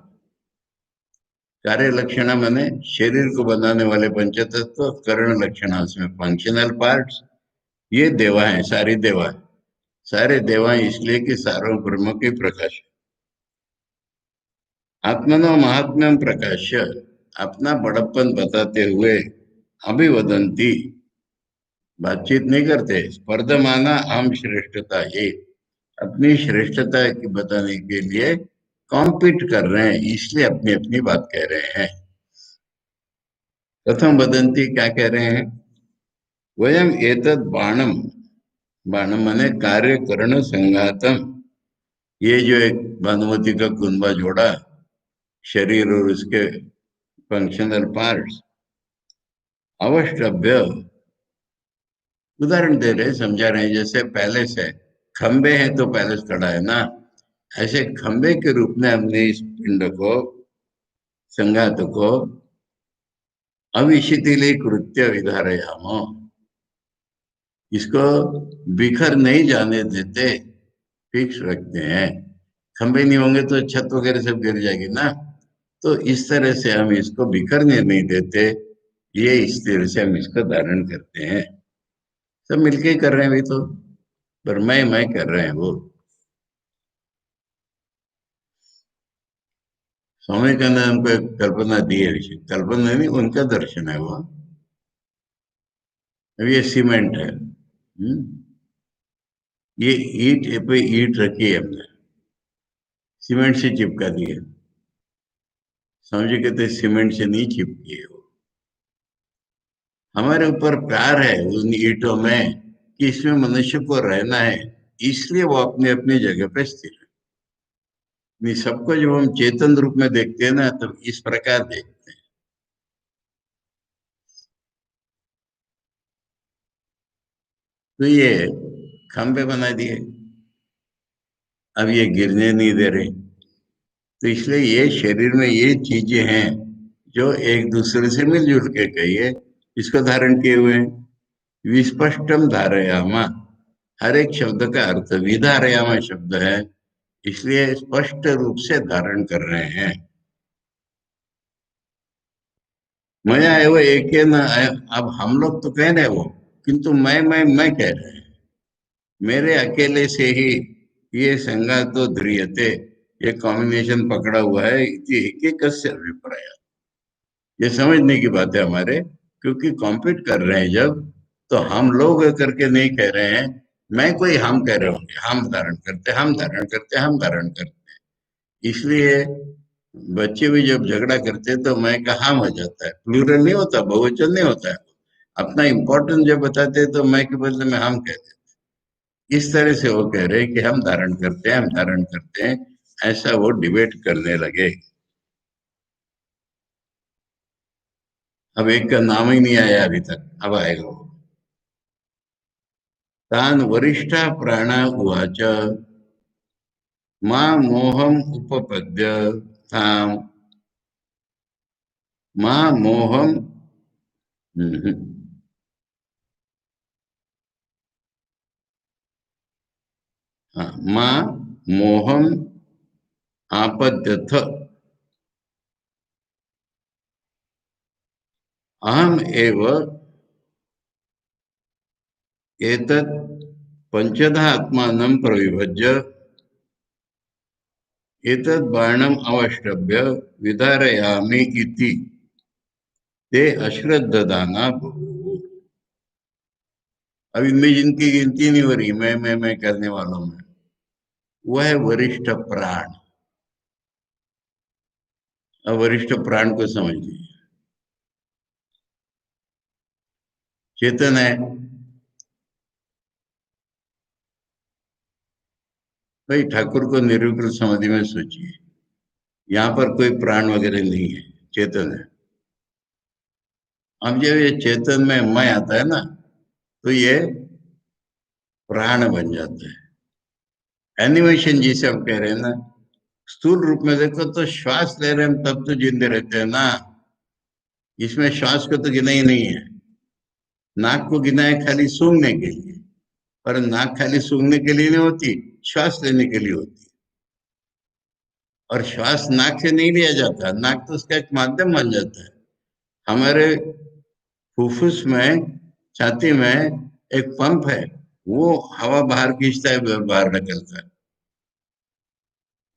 Speaker 1: कार्य लक्षण माने शरीर को बनाने वाले पंचतत्व, करण लक्षण उसमें फंक्शनल पार्ट्स, ये देवा है, सारी देवा है। सारे देवा इसलिए कि सारो ब्रह्म के प्रकाश। आत्मनो महात्म्यम प्रकाश्य, अपना बड़प्पन बताते हुए अभिवदंती, बातचीत नहीं करते, स्पर्धमाना हम श्रेष्ठता, ये अपनी श्रेष्ठता की बताने के लिए कॉम्पीट कर रहे हैं, इसलिए अपनी अपनी बात कह रहे हैं। प्रथम वदंती क्या कह रहे हैं, वयम एतद बाणम, बाणम माने कार्य करण संघातम। ये जो एक भानुमति का कुंभा जोड़ा, शरीर और उसके फंक्शनल पार्ट्स, अवष्टभ्य। उदाहरण दे रहे, समझा रहे हैं, जैसे पैलेस है, खंबे हैं तो पैलेस खड़ा है ना, ऐसे खंबे के रूप में हमने इस पिंड को, संघात को, अविशिथिली कृत्य विधारयाम, इसको बिखर नहीं जाने देते, फिक्स रखते हैं। खंबे नहीं होंगे तो छत वगैरह सब गिर जाएगी ना, तो इस तरह से हम इसको बिखरने नहीं देते, ये इस तरह से हम इसको धारण करते हैं। सब मिलके ही कर रहे हैं अभी तो, पर मैं कर रहे हैं वो। स्वामी का नाम हमको एक कल्पना दी है, विषय कल्पना नहीं, उनका दर्शन है वो। अब ये सीमेंट है, ये ईट पे ईट रखी है हमने, सीमेंट से चिपका दी है। समझे, कहते सीमेंट से नहीं चिपकी है वो। हमारे ऊपर प्यार है उन ईंटों में कि इसमें मनुष्य को रहना है, इसलिए वो अपने अपनी जगह पे स्थिर है। नहीं, सबको जब हम चेतन रूप में देखते हैं ना, तो इस प्रकार देखते हैं। तो ये खंभे बना दिए, अब ये गिरने नहीं दे रहे, तो इसलिए ये शरीर में ये चीजें हैं जो एक दूसरे से मिलजुल के कहिए इसको धारण किए हुए हैं। विस्पष्टम धारयामा, हर एक शब्द का अर्थ विधारयामा शब्द है, इसलिए स्पष्ट रूप से धारण कर रहे हैं। मया है वो एक है ना। अब हम लोग तो कह रहे हैं वो, किंतु मैं कह रहे हैं, मेरे अकेले से ही ये संगा तो ध्रियते, ये कॉम्बिनेशन पकड़ा हुआ है, इति एकैकस्य अभिप्राय। ये समझने की बात है हमारे, क्योंकि कॉम्पीट कर रहे हैं जब, तो हम लोग करके नहीं कह रहे हैं, मैं कोई हम कह रहे होंगे, हम धारण करते, हम धारण करते, हम धारण करते। इसलिए बच्चे भी जब झगड़ा करते हैं तो मैं का हम हो जाता है, प्लूरल नहीं होता, बहुवचन नहीं होता है। अपना इम्पोर्टेंस जब बताते हैं तो मैं के बदले में हम कहते हैं। इस तरह से वो कह रहे हैं कि हम धारण करते हैं, हम धारण करते हैं, ऐसा वो डिबेट करने लगे। अब एक का नाम ही नहीं आया अभी तक, अब आएगा वो। तान वरिष्ठा प्राणा उवाच मां मोहम उपपद्य ताम, मां मोहम, हम्म, हाँ, मां मोहम आपद्यथ अहम एव एतत् पंचधा आत्मानं प्रविभज्य एतत् बाणम् अवष्टभ्य विदारयामि इति ते अश्रद्धदाना बहु। अब इनमें जिनकी गिनती नहीं हो रही, मैं करने वालों में, वह है वरिष्ठ प्राण। अब वरिष्ठ प्राण को समझ लीजिए, चेतन है भाई, ठाकुर को निर्विकल्प समाधि में सोचिए, यहाँ पर कोई प्राण वगैरह नहीं है, चेतन है। अब जब ये चेतन में मैं आता है ना, तो ये प्राण बन जाता है। एनिमेशन जिसे हम कह रहे हैं ना, स्थूल रूप में देखो तो श्वास ले रहे हैं हम तब तो जिंदे रहते हैं ना, इसमें श्वास को तो गिना ही नहीं है। नाक को गिना है खाली सूंघने के लिए, पर नाक खाली सूंघने के लिए नहीं होती, श्वास लेने के लिए होती है। और श्वास नाक से नहीं लिया जाता, नाक तो उसका एक माध्यम बन जाता है। हमारे फुफ्फुस में, छाती में एक पंप है, वो हवा बाहर खींचता है, बाहर निकलता है।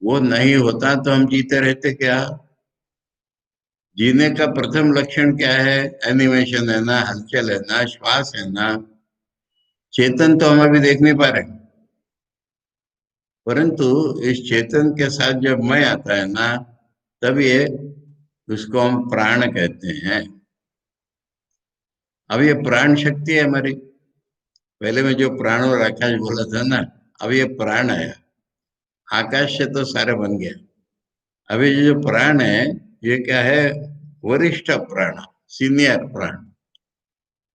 Speaker 1: वो नहीं होता तो हम जीते रहते क्या? जीने का प्रथम लक्षण क्या है? एनिमेशन है ना, हलचल है ना, श्वास है ना। चेतन तो हम अभी देख नहीं पा रहे, परंतु इस चेतन के साथ जब मैं आता है ना, तब ये, उसको हम प्राण कहते हैं। अब ये प्राण शक्ति है हमारी, पहले में जो प्राण और आकाश बोला था ना, अब ये प्राण आया। आकाश से तो सारे बन गया। अभी ये जो प्राण है, ये क्या है? वरिष्ठ प्राण, सीनियर प्राण।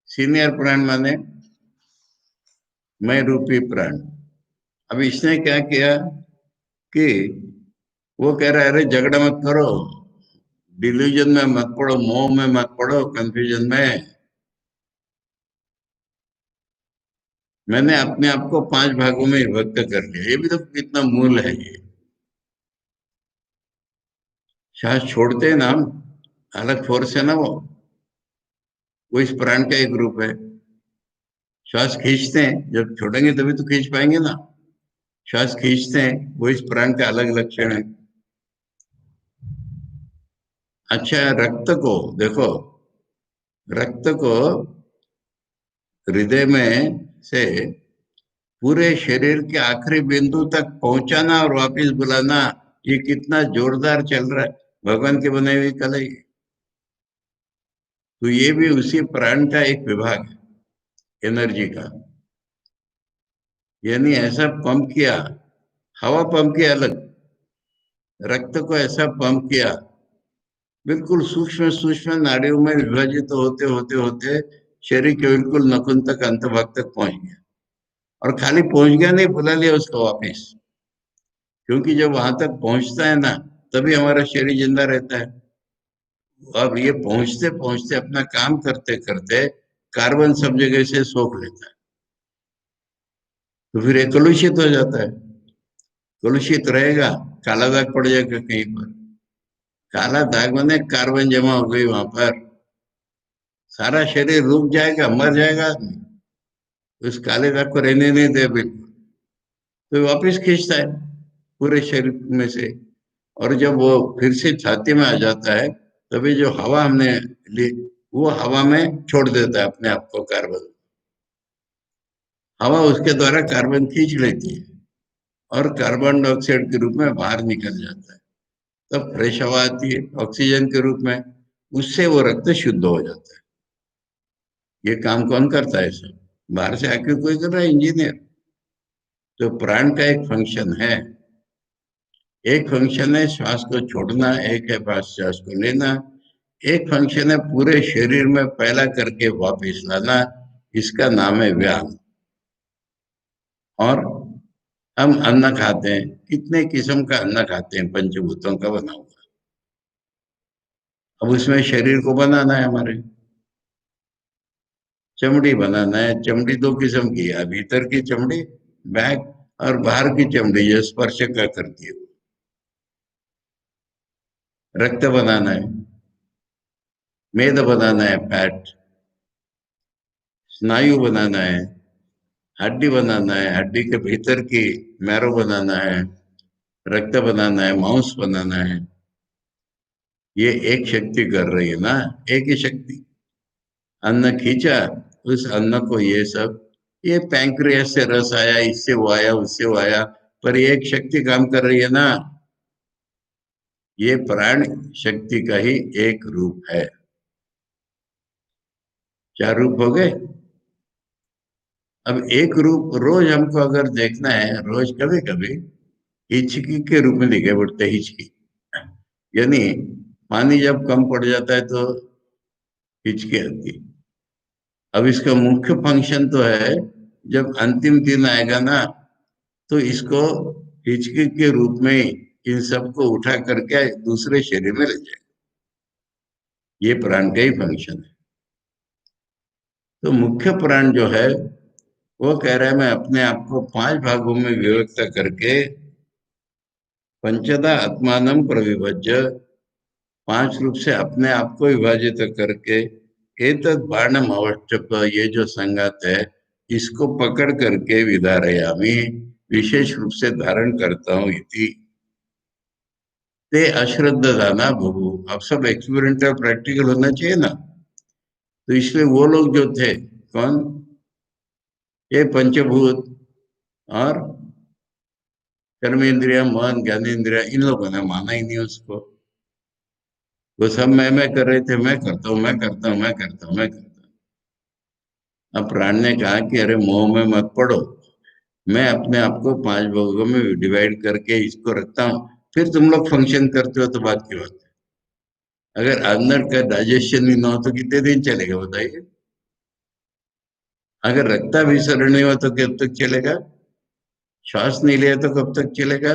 Speaker 1: सीनियर प्राण माने मैं रूपी प्राण। अब इसने क्या किया कि वो कह रहा है अरे झगड़ा मत करो, डिल्यूजन में मत पड़ो, मोह में मत पड़ो, कंफ्यूजन में। मैंने अपने आप को 5 भागों में विभक्त कर लिया। ये भी तो कितना मूल है ये। श्वास छोड़ते हैं ना हम, अलग फोर्स है ना वो इस प्राण का एक रूप है। श्वास खींचते हैं, जब छोड़ेंगे तभी तो खींच पाएंगे ना। श्वास खींचते हैं, वो इस प्राण का अलग लक्षण है। अच्छा, रक्त को देखो, रक्त को हृदय में से पूरे शरीर के आखिरी बिंदु तक पहुंचाना और वापस बुलाना, ये कितना जोरदार चल रहा है। भगवान की बनाई हुई कला है। तो ये भी उसी प्राण का एक विभाग है, एनर्जी का। यानी ऐसा पंप किया, हवा पंप किया अलग, रक्त को ऐसा पंप किया, बिल्कुल सूक्ष्म सूक्ष्म नाड़ियों में विभाजित होते होते होते शरीर के बिल्कुल नखुन तक, अंत भाग तक पहुंच गया। और खाली पहुंच गया नहीं, बुला लिया उसको वापिस। क्योंकि जब वहां तक पहुंचता है ना, तभी हमारा शरीर जिंदा रहता है। अब ये पहुंचते पहुंचते अपना काम करते करते कार्बन सब जगह से सोख लेता है। तो फिर ये कलुषित हो जाता है। कलुषित रहेगा, काला दाग पड़ जाएगा कहीं पर। काला दाग मैंने कार्बन जमा हो गई वहां पर, सारा शरीर रुक जाएगा, मर जाएगा आदमी। उस काले दाग को रहने नहीं दे बिल्कुल। तो वापिस खींचता है पूरे शरीर में से। और जब वो फिर से छाती में आ जाता है, तभी जो हवा हमने ली, वो हवा में छोड़ देता है अपने आप को कार्बन। हवा उसके द्वारा कार्बन खींच लेती है और कार्बन डाइऑक्साइड के रूप में बाहर निकल जाता है। तब फ्रेश हवा आती है ऑक्सीजन के रूप में। उससे वो रक्त शुद्ध हो जाता है। ये काम कौन करता है सब? बाहर से आके कोई कर रहा है? इंजीनियर। तो प्राण का एक फंक्शन है। एक फंक्शन है श्वास को छोड़ना, एक है पास श्वास को लेना, एक फंक्शन है पूरे शरीर में फैला करके वापस लाना। इसका नाम है व्यायाम। और हम अन्न खाते हैं, कितने किस्म का अन्न खाते हैं, पंचभूतों का बना हुआ। अब उसमें शरीर को बनाना है हमारे, चमड़ी बनाना है। चमड़ी दो किस्म की है, भीतर की चमड़ी बैक, और बाहर की चमड़ी जो स्पर्श का करती है। रक्त बनाना है, मेद बनाना है, फैट, स्नायु बनाना है, हड्डी बनाना है, हड्डी के भीतर की मैरो बनाना है, रक्त बनाना है, मांस बनाना है। ये एक शक्ति कर रही है ना, एक ही शक्ति। अन्न खींचा, उस अन्न को ये सब, ये पैंक्रियास से रस आया, इससे वो आया, उससे वो आया, पर ये एक शक्ति काम कर रही है ना। ये प्राण शक्ति का ही एक रूप है। 4 रूप हो गए। अब एक रूप रोज हमको अगर देखना है, रोज कभी कभी हिचकी के रूप में दिखाई पड़ता है। हिचकी यानी पानी जब कम पड़ जाता है तो हिचकी आती है। अब इसका मुख्य फंक्शन तो है, जब अंतिम दिन आएगा ना, तो इसको हिचकी के रूप में इन सबको उठा करके दूसरे शरीर में ले जाए। ये प्राण का ही फंक्शन है। तो मुख्य प्राण जो है, वो कह रहा है मैं अपने आप को 5 भागों में विभक्त करके पंचदा आत्मानम प्रविभज्य, 5 रूप से अपने आप को विभाजित करके एतद बाणम अवश्यक, ये जो संगत है, इसको पकड़ करके विधारयामी, विशेष रूप से धारण करता हूं इति। ते अश्रद्ध दाना भुभु। अब सब एक्सपेरिमेंटल प्रैक्टिकल होना चाहिए ना। तो इसलिए वो लोग जो थे, कौन? ये पंचभूत और कर्मेंद्रिय, मन, ज्ञानेन्द्रिय, इन लोगों ने माना ही नहीं उसको। वो सब मैं कर रहे थे, मैं करता हूँ, मैं करता हूँ, मैं करता हूँ, मैं करता हूँ। अब प्राण ने कहा कि अरे मोह में मत पड़ो, मैं अपने आप को 5 भागों में डिवाइड करके इसको रखता हूँ, फिर तुम लोग फंक्शन करते हो तो बात की बात है। अगर अंदर का डाइजेशन ही ना हो तो कितने दिन चलेगा बताइए? अगर रक्ता अभिसरण नहीं हो तो कब तक चलेगा? श्वास नहीं लिया तो कब तक चलेगा?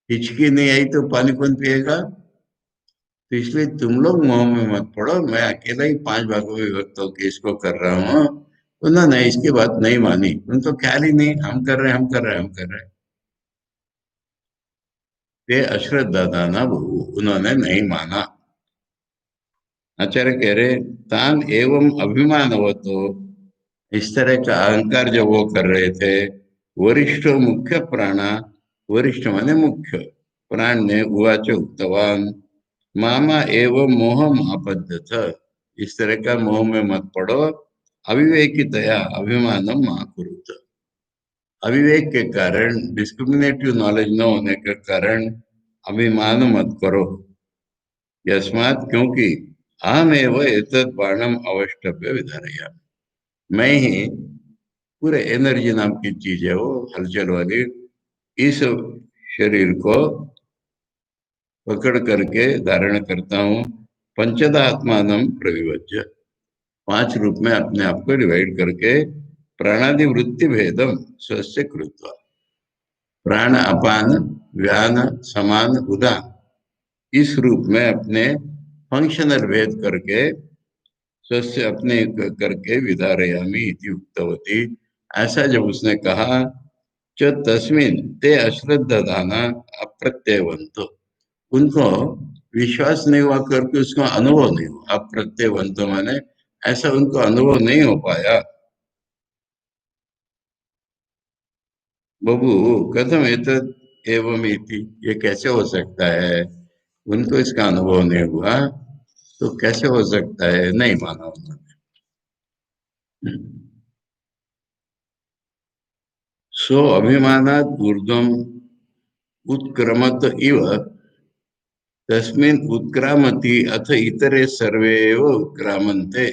Speaker 1: हिचकी नहीं आई तो पानी कौन पिएगा? तो इसलिए तुम लोग मोह में मत पड़ो, मैं अकेला ही 5 भागों में विभक्त होकर इसको कर रहा हूँ। उन्होंने इसकी बात नहीं मानी, उनको ख्याल ही नहीं, हम कर रहे हैं, हम कर रहे हैं, हम कर रहे हैं। ये अश्रद्धा था ना वो, उन्होंने नहीं माना। आचार्य कह रहे तान एवं अभिमान हो तो, इस तरह का अहंकार जो वो कर रहे थे, वरिष्ठ मुख्य प्राणा, वरिष्ठ माने मुख्य प्राण ने उवाच उक्तवान मामा एवं मोहम आपद्यथ, इस तरह का मोह में मत पड़ो, अविवेकितया अभिमानम मा कुरुत, अविवेक के कारण, डिस्क्रिमिनेटिव नॉलेज न होने के कारण अभिमान मत करो। यस्मात् क्योंकि अहम एवं एतत् बाणम अवष्टभ्य विधारया, मैं ही पूरे एनर्जी नाम की चीज है वो हलचल वाली, इस शरीर को पकड़ करके धारण करता हूँ। पंचदा आत्मानम प्रविभज्य, 5 रूप में अपने आप को डिवाइड करके, प्राणादि वृत्ति भेदम स्वस्य कृत्वा, प्राण अपान व्यान समान उदान, इस रूप में अपने फंक्शनल भेद करके, स्वस्य अपने करके विधारयामी इति उक्तवती, ऐसा जब उसने कहा, च तस्मिन ते अश्रद्धाना अप्रत्ययवंतो, उनको विश्वास नहीं हुआ करके उसका अनुभव नहीं हुआ, अप्रत्ययवंतो माने ऐसा उनको अनुभव नहीं हो पाया। बबू कथम एतद एवं इति, ये कैसे हो सकता है? उनको इसका अनुभव नहीं हुआ तो कैसे हो सकता है? नहीं माना उन्होंने। सो अभिमानात् ऊर्ध्वम उत्क्रमत इव तस्मिन् उत्क्रामति अथ इतरे सर्वे एव उत्क्रामन्ते,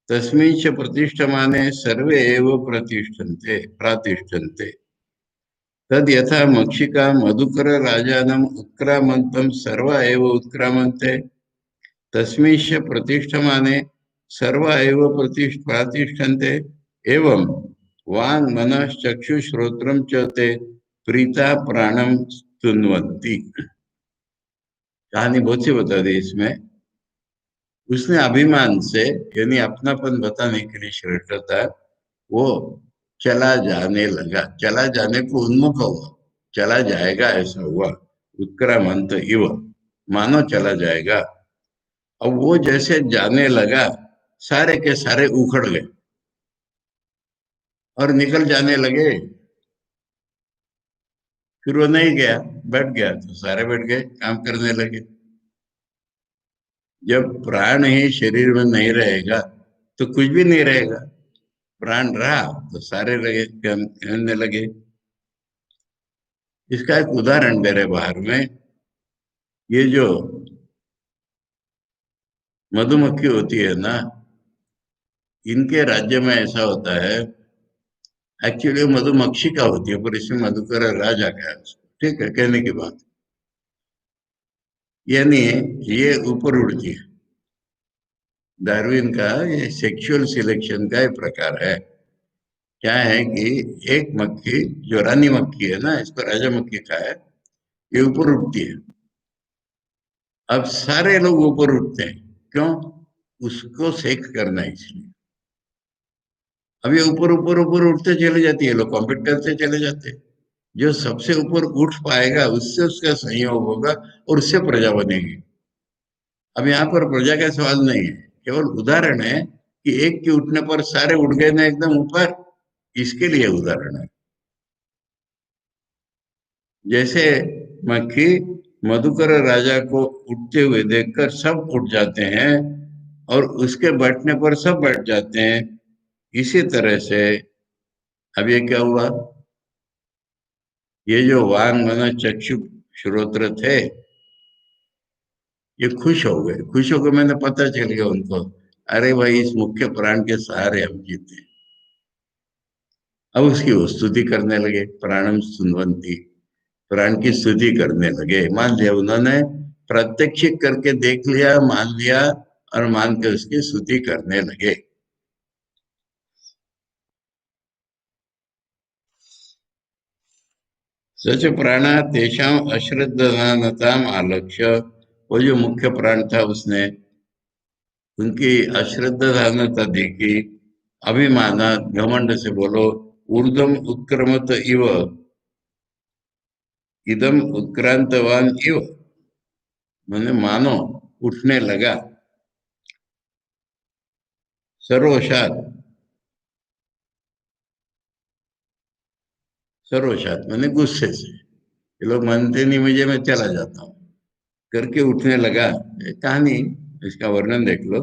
Speaker 1: तस्मिन् च प्रतिष्ठमाने सर्वे एव प्रतिष्ठन्ते प्रातिष्ठन्ते, तद यथा मक्षिका मधुकर राजानम उत्क्रामन्तं सर्वा एव उत्क्रामन्ते, तस्मिंश्च प्रतिष्ठमाने सर्वा एव प्रातिष्ठन्ते, एवं वाङ् मनः चक्षु श्रोत्रं च ते प्रीता प्राणम स्तुन्वन्ति। कहानी बहुत सी बता दी इसमें। उसने अभिमान से, यानी अपनापन बताने के लिए श्रेष्ठता, वो चला जाने लगा, चला जाने को उन्मुख हुआ, चला जाएगा ऐसा हुआ, उत्क्रामंत इव, मानो चला जाएगा। अब वो जैसे जाने लगा, सारे के सारे उखड़ गए और निकल जाने लगे। फिर वो नहीं गया, बैठ गया तो सारे बैठ गए, काम करने लगे। जब प्राण ही शरीर में नहीं रहेगा तो कुछ भी नहीं रहेगा, प्राण रहा तो सारे लगे करने लगे। इसका एक उदाहरण दे रहे बाहर में, ये जो मधुमक्खी होती है ना, इनके राज्य में ऐसा होता है, एक्चुअली मधुमक्खी का होती है पर इसमें मधुकर राज आ गया उसको, ठीक है, कहने की बात। यानी ये ऊपर उड़ती है, डार्विन का ये सेक्सुअल सिलेक्शन का एक प्रकार है। क्या है कि एक मक्खी जो रानी मक्खी है ना, इसको राजा मक्खी का है, ये ऊपर उठती है। अब सारे लोग ऊपर उठते हैं, क्यों? उसको सेक करना है इसलिए। अब ये ऊपर ऊपर ऊपर उठते चले जाती है, लोग कॉम्पीट करते चले जाते हैं। जो सबसे ऊपर उठ पाएगा उससे उसका संयोग होगा और उससे प्रजा बनेगी। अब यहाँ पर प्रजा का सवाल नहीं है, केवल उदाहरण है कि एक के उठने पर सारे उठ गए ना एकदम ऊपर, इसके लिए उदाहरण है। जैसे मक्खी मधुकर राजा को उठते हुए देखकर सब उठ जाते हैं और उसके बैठने पर सब बैठ जाते हैं, इसी तरह से अब ये क्या हुआ, ये जो वान मन चक्षु श्रोत्र थे, ये खुश हो गए, खुश होकर मैंने पता चल गया उनको, अरे भाई, इस मुख्य प्राण के सहारे हम जीते हैं। अब उसकी वो स्तुति करने लगे, प्राणम स्तुवंती, प्राण की स्तुति करने लगे। मान लिया उन्होंने प्रत्यक्ष करके देख लिया, मान लिया, और मान के उसकी स्तुति करने लगे। सच प्राणा तेषाम अश्रद्धानताम आलक्ष्य, वो जो मुख्य प्राण था उसने उनकी अश्रद्धानता देखी, अभिमाना, घमंड से बोलो, ऊर्ध्वम उत्क्रमत इव, इदम उत्क्रांतवान इव, मैंने मानो उठने लगा, सर्वशात, सर्वशात मैंने गुस्से से, ये लोग मानते नहीं मुझे, मैं चला जाता हूँ करके उठने लगा। ये कहानी, इसका वर्णन देख लो।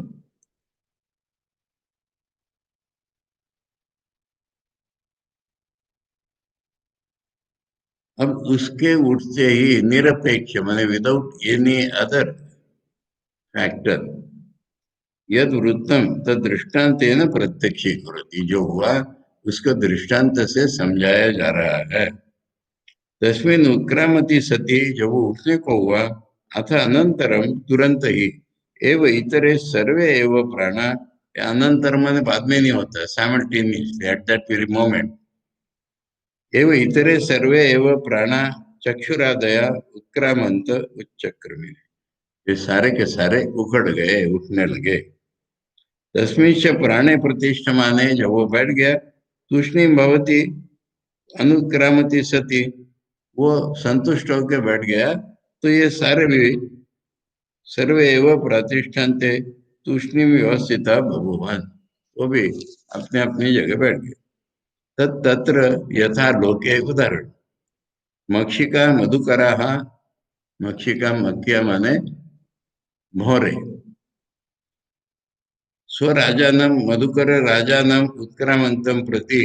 Speaker 1: अब उसके उठते ही निरपेक्ष, मैंने विदाउट एनी अदर फैक्टर, यद वृत्तम तद दृष्टांतेन प्रत्यक्षीकृति, जो हुआ उसको दृष्टांत से समझाया जा रहा है। तस्मिन् उत्क्रामति सती, जब वो उठने को हुआ, अथ अनंतरम, तुरंत ही, एव इतरे सर्वे एव प्राणा, अनंतर मैंने बाद में नहीं होता, simultaneously at that very moment, एव इतरे सर्वे एव प्राणा चक्षुरादया उत्क्रामंत उच्चक्रमे, ये सारे के सारे उखड़ गए, उठने लगे। तस्मिंच प्राणे प्रतिष्ठमाने, जब वो बैठ गया, तूष्णीम भवती अनुक्रामती सती, वो संतुष्ट होकर बैठ गया, तो ये सारे भी सर्वे एव प्रतिष्ठन्ते तूष्णीम व्यवस्थिता बभूवन, वो भी अपने अपनी जगह बैठ गए। तत् तत्र यथा लोके, उदाहरण, मक्षिका मधुकरा, मक्षिका, मक्खिया माने भौरे, स्वराजानम मधुकर राजानम उत्क्रामंतम प्रति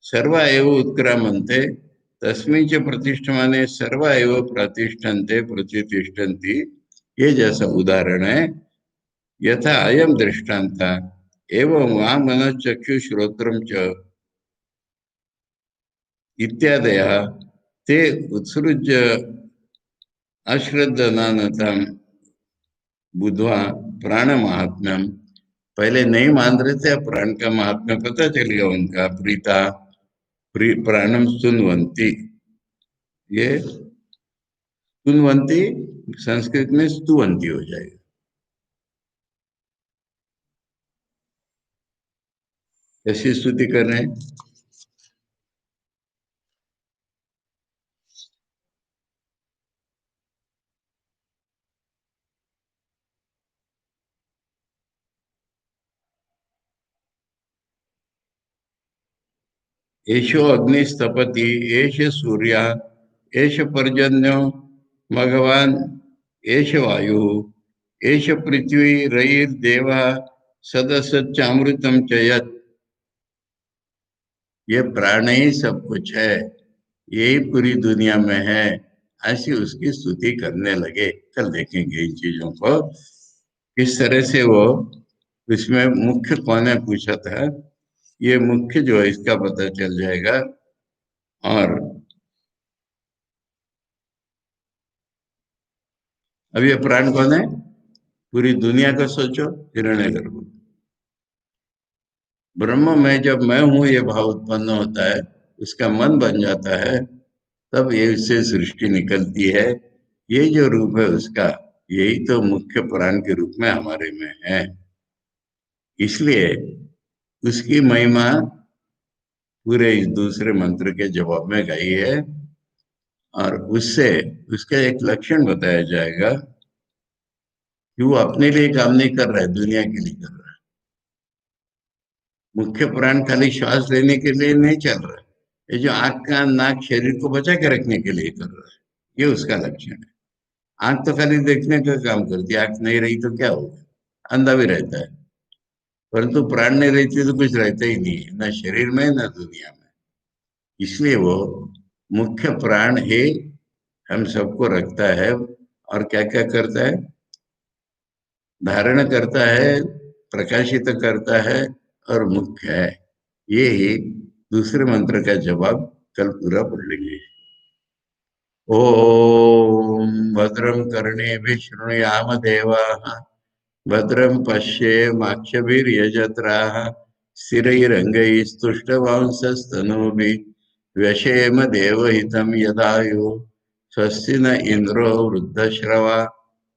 Speaker 1: सर्वा एव उत्क्रामन्ते, तस्मिन् च प्रतिष्ठमाने सर्वा एव प्रतिष्ठन्ते प्रतिष्ठन्ति, ये जैसा उदाहरण है, यथा अयम दृष्टांत एवं वहां मन चक्षु श्रोत्रम च इत्यादयः ते उत्सृज्य अश्रद्धनानताम बुद्ध्वा प्राण महात्म्यम, पहले नहीं मान रहे थे, अब प्राण का महात्म्य पता चल गया उनका, प्रीता प्राणम सुनवंती, ये सुनवंती संस्कृत में स्तुवंती हो जाएगा। ऐसी स्तुति कर रहे हैं। एषो अग्निस्तपति, एष सूर्य, एष पर्जन्यो भगवान, एष वायु, एष पृथ्वी रईर्देव सदसच्चामृतम च यत्, ये प्राण ही सब कुछ है, यही पूरी दुनिया में है, ऐसी उसकी स्तुति करने लगे। कल देखेंगे इन चीजों को किस तरह से वो, इसमें मुख्य कौन है पूछा था, ये मुख्य जो है इसका पता चल जाएगा। और अब ये प्राण कौन है, पूरी दुनिया का सोचो, हिरण्यगर्भ। ब्रह्म में जब मैं हूं ये भाव उत्पन्न होता है, उसका मन बन जाता है, तब ये इससे सृष्टि निकलती है। ये जो रूप है उसका, यही तो मुख्य प्राण के रूप में हमारे में है। इसलिए उसकी महिमा पूरे इस दूसरे मंत्र के जवाब में गाई है, और उससे उसका एक लक्षण बताया जाएगा कि वो अपने लिए काम नहीं कर रहा है, दुनिया के लिए कर रहा है। मुख्य प्राण खाली श्वास लेने के लिए नहीं चल रहा है, ये जो आंख कान नाक शरीर को बचा के रखने के लिए कर रहा है, ये उसका लक्षण है। आंख तो खाली देखने का काम करती है, आंख नहीं रही तो क्या होगा, अंधा भी रहता है। परंतु प्राण नहीं रहती तो कुछ रहता ही नहीं है, ना शरीर में ना दुनिया में। इसलिए वो मुख्य प्राण ही हम सबको रखता है, और क्या क्या करता है, धारण करता है प्रकाशित करता है और मुख्य है। ये ही दूसरे मंत्र का जवाब कल पूरा पढ़ लेंगे। ओम भद्रं कर्णेभिः शृणुयाम देवाः भद्रं पश्येमाक्षभिर्यजत्राः स्थिरैरङ्गैस्तुष्टवांसस्तनूभिः व्यशेम देवहितं यदायुः स्वस्ति न इन्द्रो वृद्धश्रवा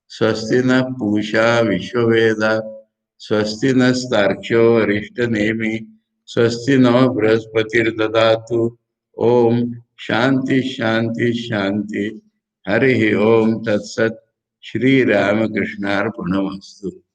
Speaker 1: स्वस्ति न पूषा विश्ववेदा स्वस्ति नस्तार्क्ष्यो अरिष्टनेमि स्वस्ति नो बृहस्पतिर्ददातु। ओम शांति शांति शांति। हरि ओम तत्सत। श्री रामकृष्णार्पणमस्तु।